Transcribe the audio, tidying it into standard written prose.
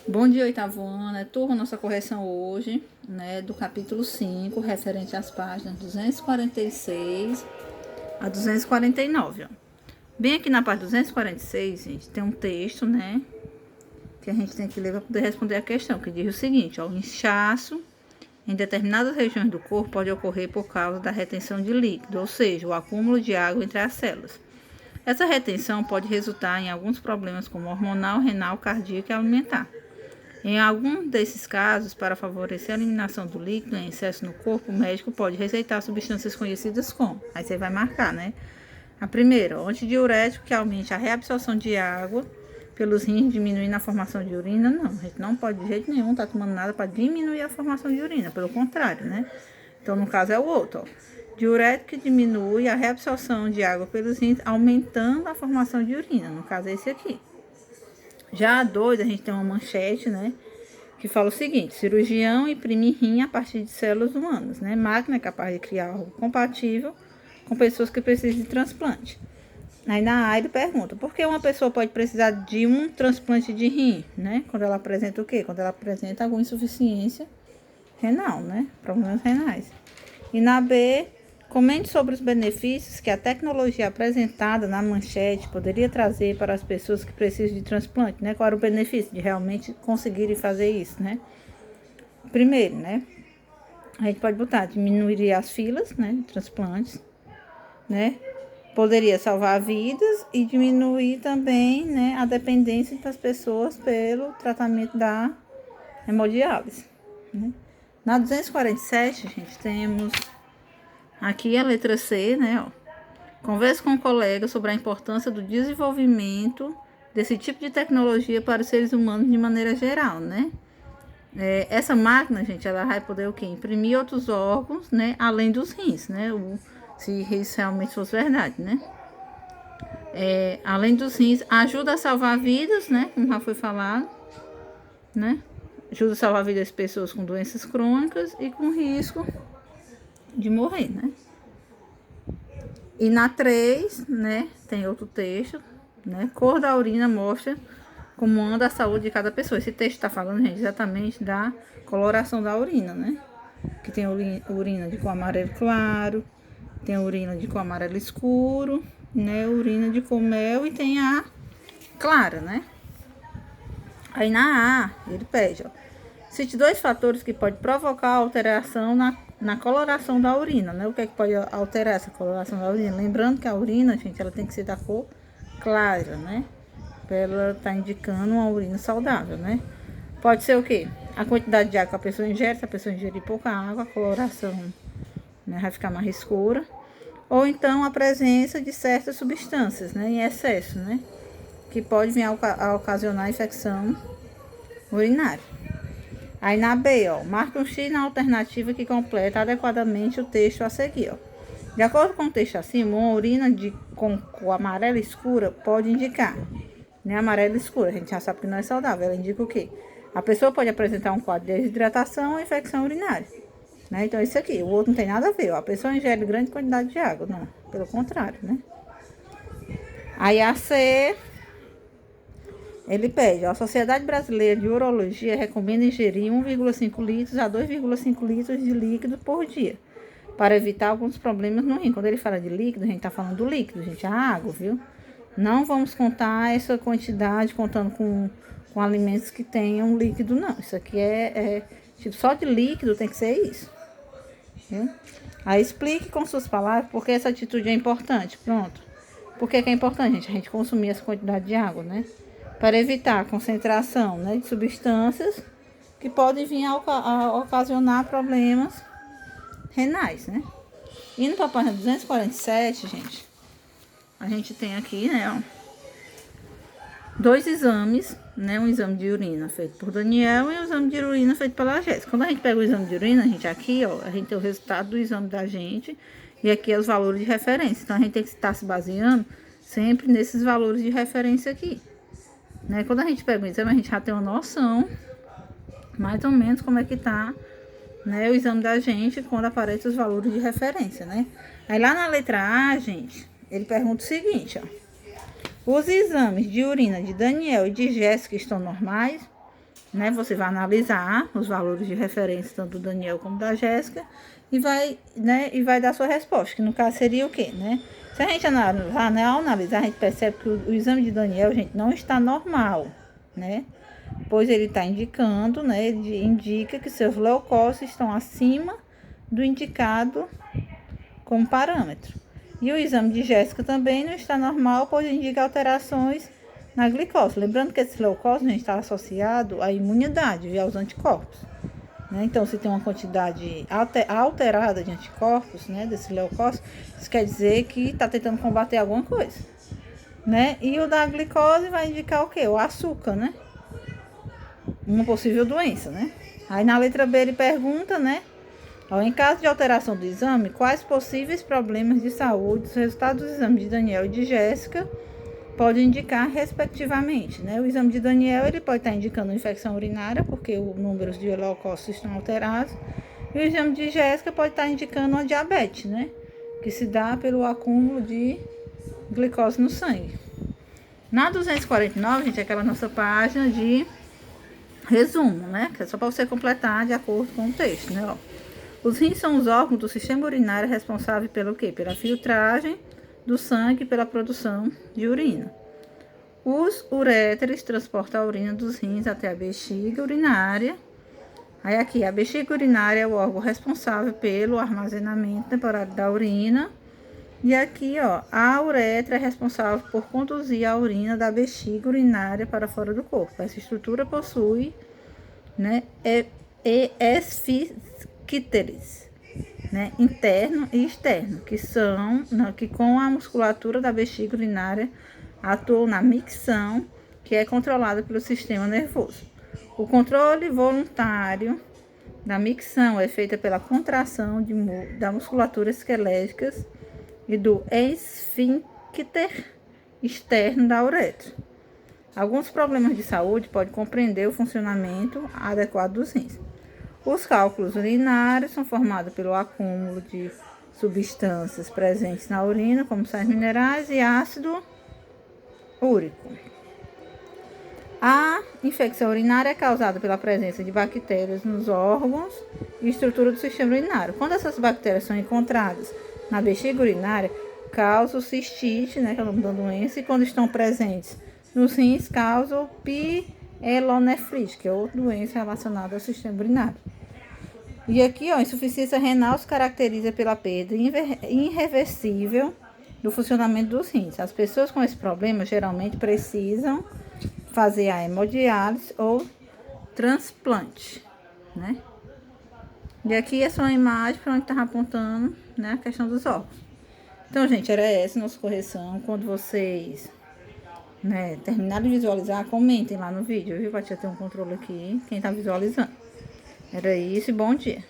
Bom dia, oitavo ano. Turma, nossa correção hoje, né, do capítulo 5, referente às páginas 246 a 249, ó. Bem aqui na página 246, gente, tem um texto, né, que a gente tem que ler para poder responder a questão, que diz o seguinte, ó: o inchaço em determinadas regiões do corpo pode ocorrer por causa da retenção de líquido, ou seja, o acúmulo de água entre as células. Essa retenção pode resultar em alguns problemas como hormonal, renal, cardíaco e alimentar. Em algum desses casos, para favorecer a eliminação do líquido em excesso no corpo, o médico pode receitar substâncias conhecidas como. Aí você vai marcar, né? A primeira, o antidiurético, que aumente a reabsorção de água pelos rins, diminuindo a formação de urina. Não, a gente não pode de jeito nenhum estar tomando nada para diminuir a formação de urina, pelo contrário, né? Então, no caso, é o outro, ó. Diurético que diminui a reabsorção de água pelos rins, aumentando a formação de urina. No caso, é esse aqui. Já a 2, a gente tem uma manchete, né, que fala o seguinte: cirurgião imprime rim a partir de células humanas, né? Máquina é capaz de criar algo compatível com pessoas que precisam de transplante. Aí na A ele pergunta: por que uma pessoa pode precisar de um transplante de rim, né? Quando ela apresenta o quê? Quando ela apresenta alguma insuficiência renal, né? Problemas renais. E na B, comente sobre os benefícios que a tecnologia apresentada na manchete poderia trazer para as pessoas que precisam de transplante, né? Qual era o benefício de realmente conseguirem fazer isso, né? Primeiro, né? A gente pode botar, diminuiria as filas, né? De transplantes, né? Poderia salvar vidas e diminuir também, né? A dependência das pessoas pelo tratamento da hemodiálise, né? Na 247, gente, temos aqui a letra C, né, ó. Converse com um colega sobre a importância do desenvolvimento desse tipo de tecnologia para os seres humanos de maneira geral, né? Essa máquina, gente, ela vai poder o quê? Imprimir outros órgãos, né? Além dos rins, né? Se isso realmente fosse verdade, né? Além dos rins, ajuda a salvar vidas, né? Como já foi falado, né? Ajuda a salvar vidas de pessoas com doenças crônicas e com risco de morrer, né? E na 3, né, tem outro texto, né? Cor da urina mostra como anda a saúde de cada pessoa. Esse texto está falando, gente, exatamente da coloração da urina, né? Que tem urina de cor amarelo claro, tem urina de cor amarelo escuro, né? Urina de cor mel e tem a clara, né? Aí na A, ele pede, ó: cite 2 fatores que podem provocar alteração na coloração da urina, né? O que é que pode alterar essa coloração da urina? Lembrando que a urina, gente, ela tem que ser da cor clara, né? Para ela estar indicando uma urina saudável, né? Pode ser o quê? A quantidade de água que a pessoa ingere. Se a pessoa ingerir pouca água, a coloração, né, vai ficar mais escura. Ou então a presença de certas substâncias, né, em excesso, né? Que pode vir a ocasionar infecção urinária. Aí na B, ó, marca um X na alternativa que completa adequadamente o texto a seguir, ó. De acordo com o texto acima, uma urina com cor amarela escura pode indicar, né, amarela escura, a gente já sabe que não é saudável, ela indica o quê? A pessoa pode apresentar um quadro de desidratação ou infecção urinária, né? Então isso aqui, o outro não tem nada a ver, ó. A pessoa ingere grande quantidade de água, não, pelo contrário, né? Aí a C, ele pede: a Sociedade Brasileira de Urologia recomenda ingerir 1,5 litros a 2,5 litros de líquido por dia, para evitar alguns problemas no rim. Quando ele fala de líquido, a gente está falando do líquido, gente, a água, viu? Não vamos contar essa quantidade contando com alimentos que tenham líquido, não. Isso aqui tipo, só de líquido tem que ser isso, viu? Aí explique com suas palavras por que essa atitude é importante. Pronto. Por que é importante, gente, a gente consumir essa quantidade de água, né? Para evitar a concentração, né, de substâncias que podem vir a ocasionar problemas renais, né? Indo para a página 247, gente, a gente tem aqui, né, ó, 2 exames, né? Um exame de urina feito por Daniel e um exame de urina feito pela Jéssica. Quando a gente pega o exame de urina, a gente aqui, ó, a gente tem o resultado do exame da gente e aqui é os valores de referência. Então a gente tem que estar se baseando sempre nesses valores de referência aqui, né? Quando a gente pega o exame, a gente já tem uma noção mais ou menos como é que tá, né, o exame da gente quando aparecem os valores de referência, né? Aí lá na letra A, gente, ele pergunta o seguinte, ó: os exames de urina de Daniel e de Jéssica estão normais? né? Você vai analisar os valores de referência tanto do Daniel como da Jéssica e vai, né, e vai dar sua resposta, que no caso seria o quê, né? Se a gente analisar, né, ao analisar, a gente percebe que o exame de Daniel, gente, não está normal, né? Pois ele está indicando, né, ele indica que seus leucócitos estão acima do indicado como parâmetro. E o exame de Jéssica também não está normal, pois indica alterações na glicose. Lembrando que esse leucócito está associado à imunidade e aos anticorpos, né? Então, se tem uma quantidade alterada de anticorpos, né, desse leucócito, isso quer dizer que está tentando combater alguma coisa, né? E o da glicose vai indicar o quê? O açúcar, né? Uma possível doença, né? Aí na letra B ele pergunta, né? Em caso de alteração do exame, quais possíveis problemas de saúde os resultados do exame de Daniel e de Jéssica podem indicar respectivamente, né? O exame de Daniel ele pode estar indicando infecção urinária, porque os números de leucócitos estão alterados, e o exame de Jéssica pode estar indicando uma diabetes, né? Que se dá pelo acúmulo de glicose no sangue. Na 249, gente, é aquela nossa página de resumo, né? Que é só para você completar de acordo com o texto, né? Os rins são os órgãos do sistema urinário responsáveis pelo quê? Pela filtragem do sangue e pela produção de urina. Os uréteres transportam a urina dos rins até a bexiga urinária. Aí aqui, a bexiga urinária é o órgão responsável pelo armazenamento temporário da urina. E aqui, ó, a uretra é responsável por conduzir a urina da bexiga urinária para fora do corpo. Essa estrutura possui, né, esfíncteres, né, interno e externo, que com a musculatura da bexiga urinária atuam na micção, que é controlada pelo sistema nervoso. O controle voluntário da micção é feita pela contração da musculatura esquelética e do esfíncter externo da uretra. Alguns problemas de saúde podem compreender o funcionamento adequado dos rins. Os cálculos urinários são formados pelo acúmulo de substâncias presentes na urina, como sais minerais e ácido úrico. A infecção urinária é causada pela presença de bactérias nos órgãos e estrutura do sistema urinário. Quando essas bactérias são encontradas na bexiga urinária, causam cistite, né, que é o nome da doença, e quando estão presentes nos rins, causam pielonefrite, que é outra doença relacionada ao sistema urinário. E aqui, ó, insuficiência renal se caracteriza pela perda irreversível do funcionamento dos rins. As pessoas com esse problema geralmente precisam fazer a hemodiálise ou transplante, né? E aqui é só uma imagem para onde estava apontando, né, a questão dos órgãos. Então, gente, era essa a nossa correção. Quando vocês, né, terminarem de visualizar, comentem lá no vídeo, viu? Para ter um controle aqui, quem está visualizando. Era isso e bom dia.